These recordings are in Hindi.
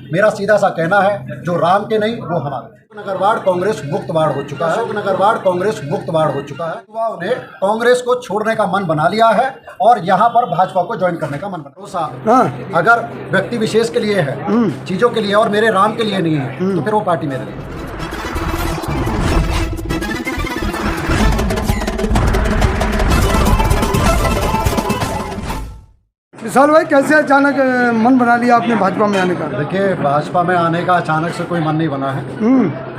मेरा सीधा सा कहना है, जो राम के नहीं वो हमारे। नगर वार्ड कांग्रेस मुक्त वार्ड हो चुका है। नगर वार्ड कांग्रेस मुक्त वार्ड हो चुका है। युवाओं ने कांग्रेस को छोड़ने का मन बना लिया है और यहाँ पर भाजपा को ज्वाइन करने का मन बना। अगर व्यक्ति विशेष के लिए है, चीजों के लिए और मेरे राम के लिए नहीं है, तो फिर वो पार्टी मेरे लिए। विशाल भाई, कैसे अचानक मन बना लिया आपने भाजपा में आने का? देखिए, भाजपा में आने का अचानक से कोई मन नहीं बना है।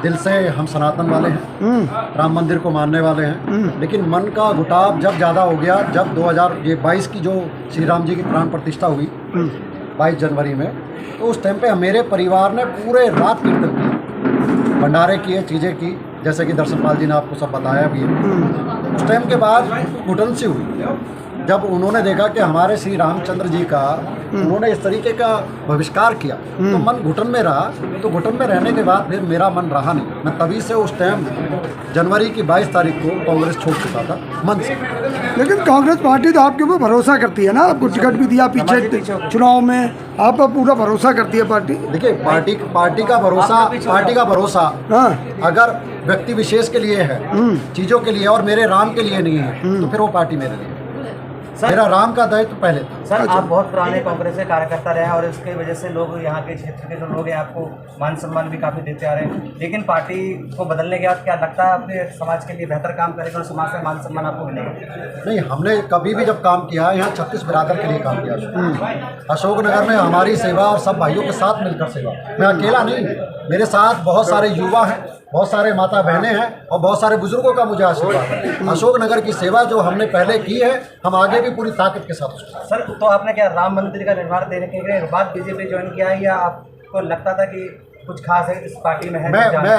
दिल से हम सनातन वाले हैं, राम मंदिर को मानने वाले हैं, लेकिन मन का घुटाव जब ज़्यादा हो गया, जब 2022 की जो श्री राम जी की प्राण प्रतिष्ठा हुई 22 जनवरी में, तो उस टाइम पे मेरे परिवार ने पूरे रात कीर्तन किए, भंडारे किए, चीज़ें की, जैसे कि दर्शनपाल जी ने आपको सब बताया भी है। उस टाइम के बाद घुटन सी हुई जब उन्होंने देखा कि हमारे श्री रामचंद्र जी का उन्होंने इस तरीके का बहिष्कार किया, तो मन घुटन में रहा। तो घुटन में रहने के बाद फिर मेरा मन रहा नहीं। मैं तभी से उस टाइम जनवरी की 22 तारीख को कांग्रेस छोड़ चुका था मन से। लेकिन कांग्रेस पार्टी तो आपके ऊपर भरोसा करती है ना, आपको टिकट भी दिया पीछे चुनाव में, आप पर पूरा भरोसा करती है पार्टी। देखिए, पार्टी का भरोसा अगर व्यक्ति विशेष के लिए है, चीज़ों के लिए और मेरे राम के लिए नहीं है, तो फिर वो पार्टी मेरे लिए। मेरा राम का दायित्व पहले था। सर, आप बहुत पुराने कांग्रेस के कार्यकर्ता रहे हैं और इसके वजह से लोग यहाँ के क्षेत्र के जो लोग हैं आपको मान सम्मान भी काफ़ी देते आ रहे हैं, लेकिन पार्टी को बदलने के बाद क्या लगता है अपने समाज के लिए बेहतर काम करेगा और समाज से मान सम्मान आपको मिलेगा? नहीं, हमने कभी भी जब काम किया है यहाँ 36 बिरादर के लिए काम किया। अशोकनगर में हमारी सेवा और सब भाइयों के साथ मिलकर सेवा, मैं अकेला नहीं, मेरे साथ बहुत सारे युवा हैं, बहुत सारे माता बहनें हैं और बहुत सारे बुजुर्गों का मुझे आशीर्वाद है। अशोकनगर की सेवा जो हमने पहले की है, हम आगे भी पूरी ताकत के साथ उसको। सर, तो आपने क्या राम मंदिर का निर्माण देने के बाद बीजेपी ज्वाइन किया है, या आपको लगता था कि कुछ खास है इस पार्टी में है? मैं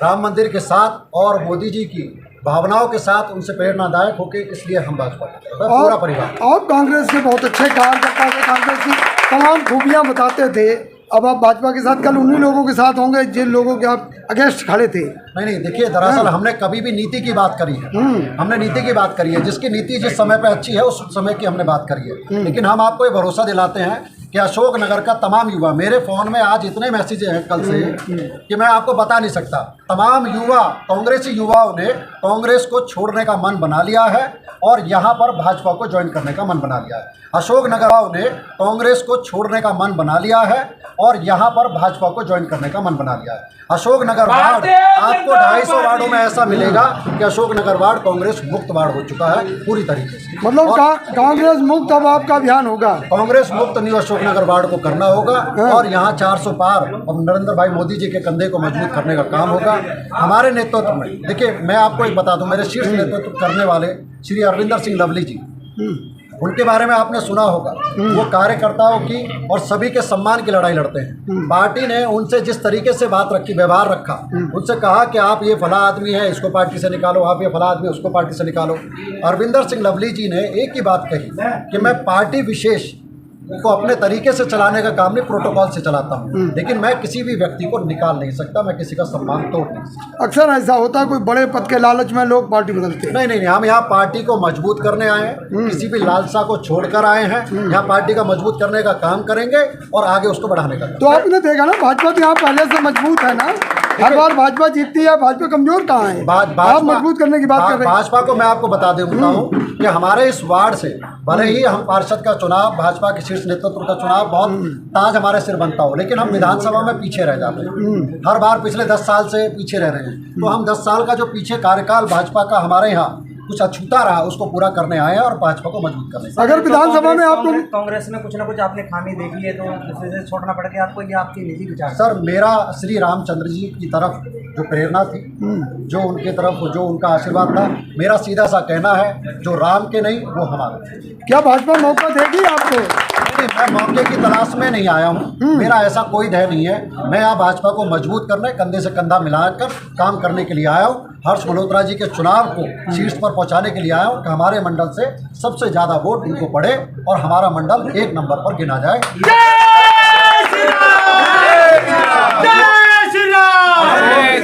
राम मंदिर के साथ और मोदी जी की भावनाओं के साथ उनसे प्रेरणादायक होके, इसलिए हम भाजपा पूरा परिवार। आप कांग्रेस के बहुत अच्छे कार्यकर्ता थे, कांग्रेस की तमाम खूबियाँ बताते थे, अब आप भाजपा के साथ कल उन्हीं लोगों के साथ होंगे जिन लोगों के आप अगेंस्ट खड़े थे। नहीं, देखिए, दरअसल हमने कभी भी नीति की बात करी है, हमने नीति की बात करी है, जिसकी नीति जिस समय पे अच्छी है उस समय की हमने बात करी है। लेकिन हम आपको ये भरोसा दिलाते हैं कि अशोकनगर का तमाम युवा, मेरे फ़ोन में आज इतने मैसेज हैं कल से कि मैं आपको बता नहीं सकता। तमाम युवा, कांग्रेसी युवाओं ने कांग्रेस को छोड़ने का मन बना लिया है और यहाँ पर भाजपा को ज्वाइन करने का मन बना लिया है। अशोकनगर ने कांग्रेस को छोड़ने का मन बना लिया है और यहाँ पर भाजपा को ज्वाइन करने का मन बना लिया है। अशोकनगर वार्ड आपको 250 वार्डों में ऐसा मिलेगा कि अशोकनगर वार्ड कांग्रेस मुक्त वार्ड हो चुका है पूरी तरीके से। मतलब कांग्रेस मुक्त अब आपका अभियान होगा? कांग्रेस मुक्त न्यू अशोकनगर वार्ड को करना होगा और यहाँ 400 पार और नरेंद्र भाई मोदी जी के कंधे को मजबूत करने का काम होगा हमारे नेतृत्व में। देखिए, मैं आपको एक बता दूं, मेरे शीर्ष नेतृत्व करने वाले श्री अरविंदर सिंह लवली जी, उनके बारे में आपने सुना होगा। वो कार्यकर्ताओं की और सभी के सम्मान की लड़ाई लड़ते हैं। पार्टी ने उनसे जिस तरीके से बात रखी, व्यवहार रखा, उनसे कहा कि आप ये फला आदमी है, इसको पार्टी से निकालो, आप ये फला आदमी, उसको पार्टी से निकालो। अरविंदर सिंह लवली जी ने एक ही बात कही कि मैं पार्टी विशेष को अपने तरीके से चलाने का काम नहीं, प्रोटोकॉल से चलाता हूँ, लेकिन मैं किसी भी व्यक्ति को निकाल नहीं सकता, मैं किसी का सम्मान तोड़ नहीं सकता। अक्सर ऐसा होता है, कोई बड़े पद के लालच में लोग पार्टी बदलते हैं। नहीं, हम यहाँ पार्टी को मजबूत करने आए हैं, किसी भी लालसा को छोड़कर आए हैं। यहाँ पार्टी का मजबूत करने का काम करेंगे और आगे उसको बढ़ाने का। तो आपने देखा ना, भाजपा तो यहाँ पहले से मजबूत है ना, हर बार भाजपा जीतती है, भाजपा कमजोर कहाँ है? आप मजबूत करने की बात कर रहे हैं। भाजपा को मैं आपको बता देता हूँ कि हमारे इस वार्ड से भले ही हम पार्षद का चुनाव, भाजपा के शीर्ष नेतृत्व का चुनाव बहुत ताज हमारे सिर बनता हो, लेकिन हम विधानसभा में पीछे रह जाते हैं। हर बार पिछले 10 साल से पीछे रह रहे हैं। तो हम 10 साल का जो पीछे कार्यकाल भाजपा का हमारे यहाँ कुछ अछूता रहा, उसको पूरा करने आए हैं और भाजपा को मजबूत करने। अगर विधानसभा में आपको कांग्रेस में कुछ ना कुछ आपने खामी देखी है, तो इसे छोड़ना पड़ गया आपको, ये आपकी निजी विचार? सर, मेरा श्री रामचंद्र जी की तरफ जो प्रेरणा थी, जो उनकी तरफ जो उनका आशीर्वाद था, मेरा सीधा सा कहना है, जो राम के नहीं वो हमारे। क्या भाजपा मौका देगी आपको? मैं मौके की तलाश में नहीं आया हूँ, मेरा ऐसा कोई ध्येय नहीं है। मैं यहाँ भाजपा को मजबूत करने, कंधे से कंधा मिलाकर काम करने के लिए आया हूँ। हर्ष मल्होत्रा जी के चुनाव को शीर्ष पर पहुँचाने के लिए आया हूँ कि हमारे मंडल से सबसे ज़्यादा वोट उनको पड़े और हमारा मंडल 1 नंबर पर गिना जाए।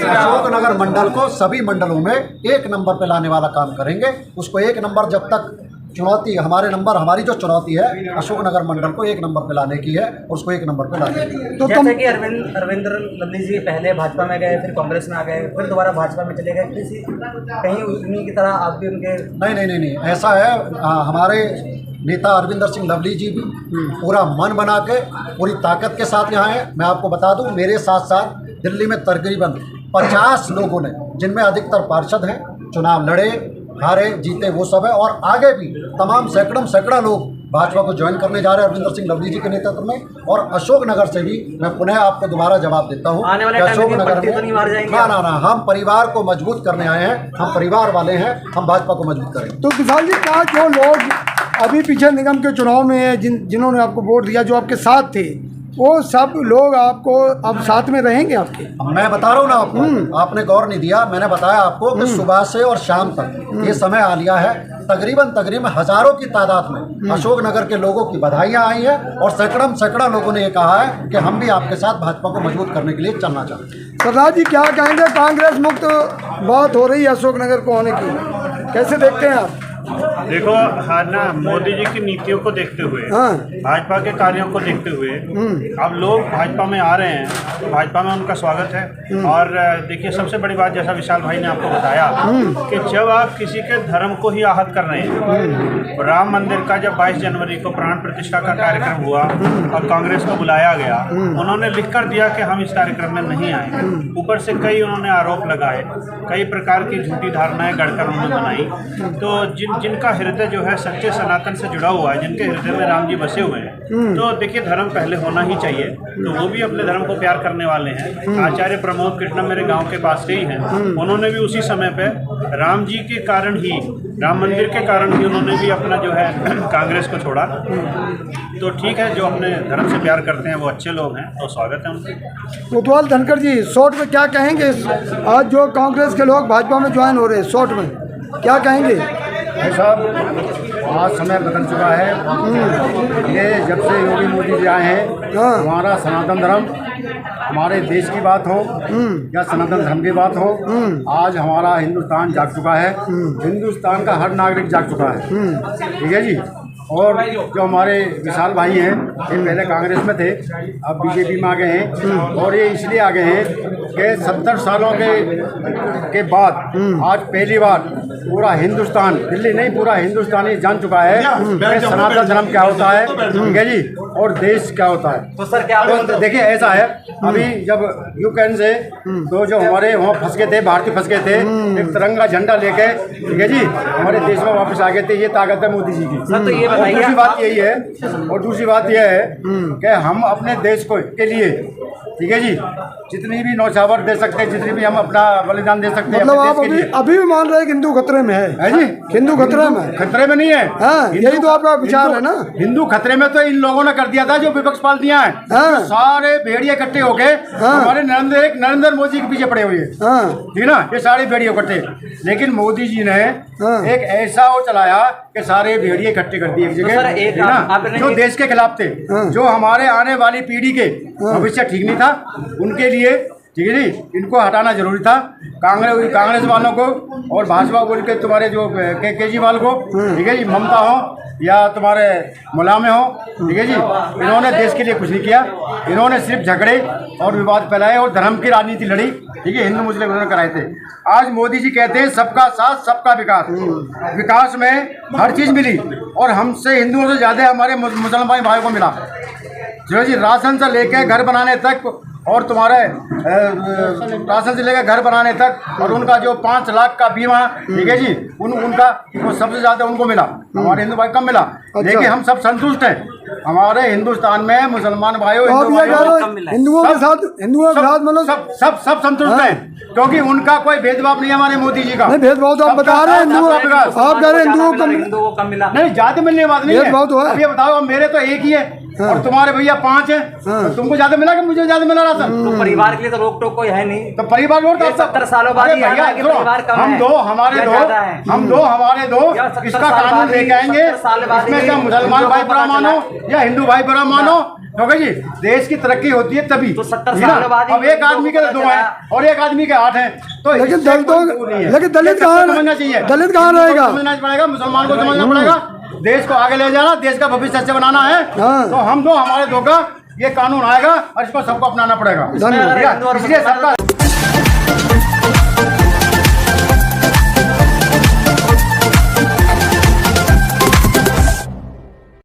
अशोकनगर मंडल को सभी मंडलों में 1 नंबर पे लाने वाला काम करेंगे। उसको 1 नंबर जब तक चुनौती हमारी जो चुनौती है अशोकनगर मंडल को 1 नंबर पे लाने की है और उसको 1 नंबर पे लाने की है। तो जैसे कि अरविंद लवली जी पहले भाजपा में गए, फिर कांग्रेस में आ गए, फिर दोबारा भाजपा में चले गए, किसी कहीं उन्हीं की तरह आप भी उनके नहीं, ऐसा है। हमारे नेता अरविंदर सिंह लवली जी भी पूरा मन बना के पूरी ताकत के साथ यहाँ हैं। मैं आपको बता दूं, मेरे साथ साथ दिल्ली में तकरीबन 50 लोगों ने, जिनमें अधिकतर पार्षद हैं, चुनाव लड़े, हारे, जीते, वो सब है। और आगे भी तमाम सैकड़ा लोग भाजपा को ज्वाइन करने जा रहे हैं अरविंदर सिंह लवली जी के नेतृत्व में। और अशोकनगर से भी मैं पुनः आपको दोबारा जवाब देता हूँ कि अशोकनगर में ना हम परिवार को मजबूत करने आए हैं, हम परिवार वाले हैं, हम भाजपा को मजबूत करेंगे। तो विशाल जी, क्या जो लोग अभी पीछे निगम के चुनाव में जिन्होंने आपको वोट दिया, जो आपके साथ थे, वो सब लोग आपको अब साथ में रहेंगे आपके? मैं बता रहा हूँ ना आपको, आपने गौर नहीं दिया। मैंने बताया आपको कि सुबह से और शाम तक ये समय आ लिया है, तकरीबन हजारों की तादाद में अशोकनगर के लोगों की बधाइयाँ आई हैं और सैकड़ा लोगों ने ये कहा है कि हम भी आपके साथ भाजपा को मजबूत करने के लिए चलना चाहते हैं। सरदार जी, क्या कहेंगे? कांग्रेस मुक्त बात हो रही है अशोकनगर को होने की, कैसे देखते हैं आप? देखो, हाँ ना, मोदी जी की नीतियों को देखते हुए, भाजपा के कार्यों को देखते हुए अब लोग भाजपा में आ रहे हैं, तो भाजपा में उनका स्वागत है। और देखिए, सबसे बड़ी बात, जैसा विशाल भाई ने आपको बताया कि जब आप किसी के धर्म को ही आहत कर रहे हैं, राम मंदिर का जब 22 जनवरी को प्राण प्रतिष्ठा का कार्यक्रम हुआ और कांग्रेस को बुलाया गया, उन्होंने लिख कर दिया कि हम इस कार्यक्रम में नहीं आए। ऊपर से कई उन्होंने आरोप लगाए, कई प्रकार की झूठी धारणाएं गढ़कर उन्होंने बनाई। तो जिनका हृदय जो है सच्चे सनातन से जुड़ा हुआ है, जिनके हृदय में राम जी बसे हुए हैं, तो देखिए, धर्म पहले होना ही चाहिए। तो वो भी अपने धर्म को प्यार करने वाले हैं। आचार्य प्रमोद कृष्णम मेरे गांव के पास से ही हैं, उन्होंने भी उसी समय पे राम जी के कारण ही, राम मंदिर के कारण ही उन्होंने भी अपना जो है कांग्रेस को छोड़ा। तो ठीक है, जो अपने धर्म से प्यार करते हैं वो अच्छे लोग हैं, तो स्वागत है उनका। कोतवाल धनखड़ जी, शॉर्ट में क्या कहेंगे? आज जो कांग्रेस के लोग भाजपा में ज्वाइन हो रहे हैं, शॉर्ट में क्या कहेंगे? साहब, आज समय बदल चुका है। ये जब से योगी मोदी जी आए हैं, हमारा सनातन धर्म, हमारे देश की बात हो या सनातन धर्म की बात हो, आज हमारा हिंदुस्तान जाग चुका है। हिंदुस्तान का हर नागरिक जाग चुका है। ठीक है जी। और जो हमारे विशाल भाई हैं, ये पहले कांग्रेस में थे, अब बीजेपी में आ गए हैं। और ये इसलिए आ गए हैं कि 70 सालों के बाद आज पहली बार पूरा हिंदुस्तान, दिल्ली नहीं, पूरा हिंदुस्तान ये जान चुका है कि सनातन धर्म क्या होता है, ठीक है जी, और देश क्या होता है। तो सर, क्या तो देखिए, ऐसा है, अभी जब यूक्रेन से तो जो हमारे वहाँ फंस गए थे, भारतीय फंस गए थे, एक तिरंगा झंडा लेके, ठीक है जी, हमारे देश में वापस आ गए थे। ये ताकत है मोदी जी की। तो ये और दूसरी बात यही है, और दूसरी बात यह है कि हम अपने देश को के लिए, ठीक है जी, जितनी भी नौछावर दे सकते हैं, जितनी भी हम अपना बलिदान दे सकते हैं। मतलब आप अभी भी मान रहे हैं कि हिंदू खतरे में है जी? हिंदू खतरे में? खतरे में नहीं है। हाँ, यही तो आपका विचार है ना। हिंदू खतरे में तो इन लोगों ने कर दिया था जो विपक्ष पार्टियां हैं। हाँ। सारे भेड़िए इकट्ठे हो गए, हमारे नरेंद्र मोदी के पीछे पड़े हुए, ठीक है ना, ये सारे भेड़िए इकट्ठे। लेकिन मोदी जी ने एक ऐसा वो चलाया कि सारे भेड़िए इकट्ठे कर दिए एक जगह, है ना, जो देश के खिलाफ थे, जो हमारे आने वाली पीढ़ी के भविष्य ठीक नहीं था, उनके लिए, ठीक है जी, इनको हटाना जरूरी था। कांग्रेस वालों को और भाजपा बोल के तुम्हारे जो केजरीवाल को, ठीक है जी, ममता हो या तुम्हारे मुलायम हो, ठीक है जी, इन्होंने देश के लिए कुछ नहीं किया। इन्होंने सिर्फ झगड़े और विवाद फैलाए और धर्म की राजनीति लड़ी, ठीक है, हिंदू मुस्लिम उन्होंने कराए थे। आज मोदी जी कहते हैं सबका साथ सबका विकास। विकास में हर चीज़ मिली और हमसे, हिंदुओं से ज़्यादा हमारे मुसलमान भाइयों को मिला, जो जी, राशन से लेकर घर बनाने तक, और तुम्हारे राशन से लेकर घर बनाने तक, और उनका जो 5 लाख का बीमा, ठीक है जी, उनका वो सबसे ज़्यादा उनको मिला, हमारे हिंदू भाई कम मिला। लेकिन हम सब संतुष्ट हैं। हमारे हिंदुस्तान में मुसलमान भाइयों, हिंदुओं के साथ मतलब सब संतुष्ट हैं, क्योंकि उनका कोई भेदभाव नहीं है हमारे मोदी जी का। नहीं, भेदभाव तो आप बता रहे हैं, आप कह रहे हैं हिंदुओं को कम मिला। नहीं, जाति मिलने की बात नहीं है, भेदभाव तो है। अब ये बताओ, मेरे तो एक ही है और तुम्हारे भैया 5 हैं, तो तुमको ज्यादा मिला कि मुझे ज्यादा मिला राशन? तो परिवार के लिए तो रोक टोक कोई है नहीं। तो परिवार रोक, 70 सालों बाद भैया हम दो हमारे दो इसका कानून लेके आएंगे, इसमें से मुसलमान भाई बुरा मानो या हिंदू भाई बुरा मानो, क्योंकि जी देश की तरक्की होती है तभी। तो 70 सालों बाद अब एक आदमी के 2 हैं और एक आदमी के 8 हैं, तो लेकिन दलित कहाँ, समझना चाहिए, दलित कहाँ रहेगा? समझना पड़ेगा, मुसलमान को समझना पड़ेगा, देश को आगे ले जाना, देश का भविष्य अच्छे बनाना है, हाँ। तो हम दो हमारे दो का ये कानून आएगा और इसको सबको अपनाना पड़ेगा। धन्यवाद। इसलिए सबका